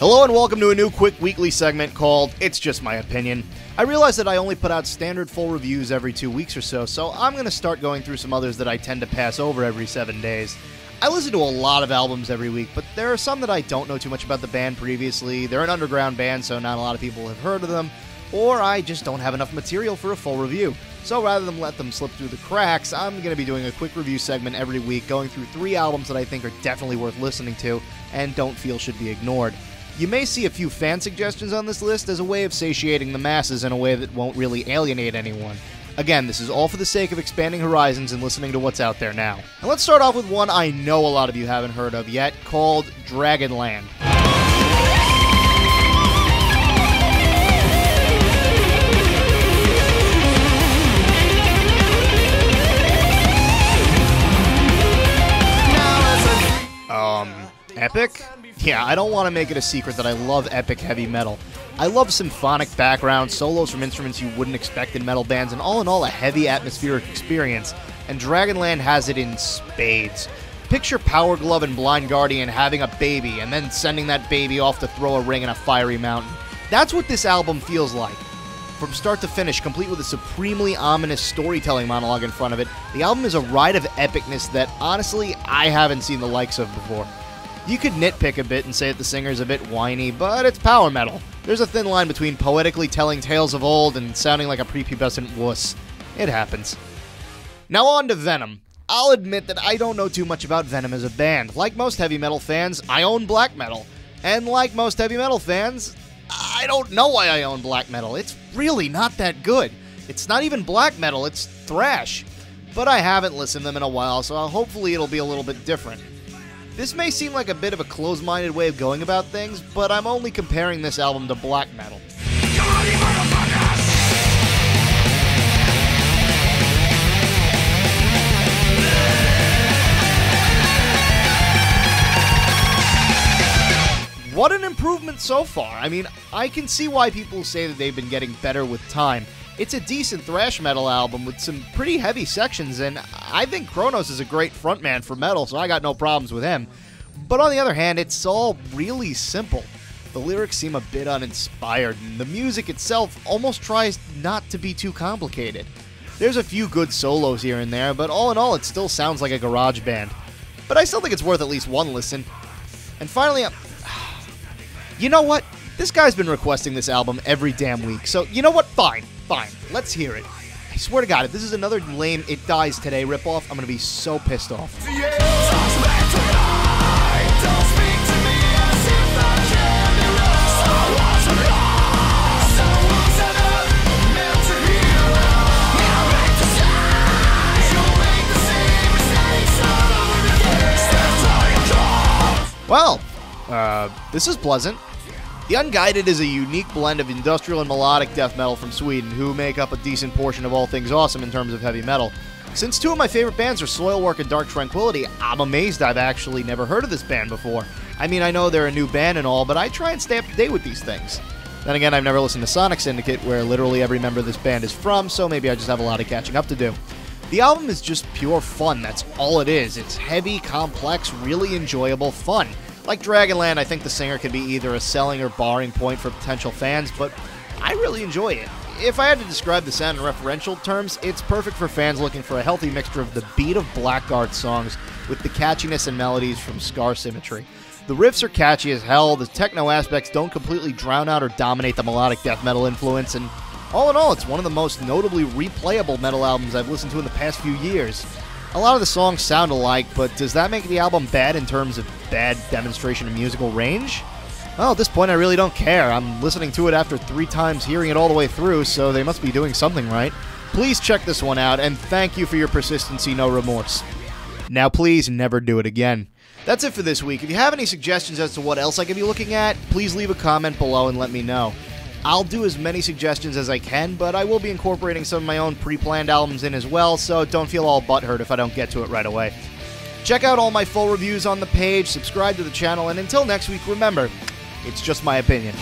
Hello and welcome to a new quick weekly segment called It's Just My Opinion. I realize that I only put out standard full reviews every 2 weeks or so I'm going to start going through some others that I tend to pass over every 7 days. I listen to a lot of albums every week, but there are some that I don't know too much about the band previously. They're an underground band, so not a lot of people have heard of them, or I just don't have enough material for a full review. So rather than let them slip through the cracks, I'm going to be doing a quick review segment every week, going through 3 albums that I think are definitely worth listening to and don't feel should be ignored. You may see a few fan suggestions on this list as a way of satiating the masses in a way that won't really alienate anyone. Again, this is all for the sake of expanding horizons and listening to what's out there now. And let's start off with one I know a lot of you haven't heard of yet, called Dragonland. Epic? Yeah, I don't want to make it a secret that I love epic heavy metal. I love symphonic backgrounds, solos from instruments you wouldn't expect in metal bands, and all in all, a heavy atmospheric experience, and Dragonland has it in spades. Picture Power Glove and Blind Guardian having a baby, and then sending that baby off to throw a ring in a fiery mountain. That's what this album feels like. From start to finish, complete with a supremely ominous storytelling monologue in front of it, the album is a ride of epicness that, honestly, I haven't seen the likes of before. You could nitpick a bit and say that the singer's a bit whiny, but it's power metal. There's a thin line between poetically telling tales of old and sounding like a prepubescent wuss. It happens. Now on to Venom. I'll admit that I don't know too much about Venom as a band. Like most heavy metal fans, I own black metal. And like most heavy metal fans, I don't know why I own black metal. It's really not that good. It's not even black metal, it's thrash. But I haven't listened to them in a while, so hopefully it'll be a little bit different. This may seem like a bit of a closed-minded way of going about things, but I'm only comparing this album to black metal. What an improvement so far. I mean, I can see why people say that they've been getting better with time. It's a decent thrash metal album with some pretty heavy sections, and I think Kronos is a great frontman for metal, so I got no problems with him. But on the other hand, it's all really simple. The lyrics seem a bit uninspired, and the music itself almost tries not to be too complicated. There's a few good solos here and there, but all in all, it still sounds like a garage band. But I still think it's worth at least one listen. And finally, you know what? This guy's been requesting this album every damn week, so you know what? Fine. Let's hear it. I swear to God, if this is another lame It Dies Today ripoff, I'm gonna be so pissed off. Well, this is pleasant. The Unguided is a unique blend of industrial and melodic death metal from Sweden, who make up a decent portion of all things awesome in terms of heavy metal. Since 2 of my favorite bands are Soilwork and Dark Tranquillity, I'm amazed I've actually never heard of this band before. I mean, I know they're a new band and all, but I try and stay up to date with these things. Then again, I've never listened to Sonic Syndicate, where literally every member of this band is from, so maybe I just have a lot of catching up to do. The album is just pure fun, that's all it is. It's heavy, complex, really enjoyable fun. Like Dragonland, I think the singer could be either a selling or barring point for potential fans, but I really enjoy it. If I had to describe the sound in referential terms, it's perfect for fans looking for a healthy mixture of the beat of Blackguard songs with the catchiness and melodies from Scar Symmetry. The riffs are catchy as hell, the techno aspects don't completely drown out or dominate the melodic death metal influence, and all in all, it's one of the most notably replayable metal albums I've listened to in the past few years. A lot of the songs sound alike, but does that make the album bad in terms of bad demonstration of musical range? Well, at this point I really don't care. I'm listening to it after 3 times hearing it all the way through, so they must be doing something right. Please check this one out, and thank you for your persistency, no remorse. Now please never do it again. That's it for this week. If you have any suggestions as to what else I could be looking at, please leave a comment below and let me know. I'll do as many suggestions as I can, but I will be incorporating some of my own pre-planned albums in as well, so don't feel all butthurt if I don't get to it right away. Check out all my full reviews on the page, subscribe to the channel, and until next week, remember, it's just my opinion.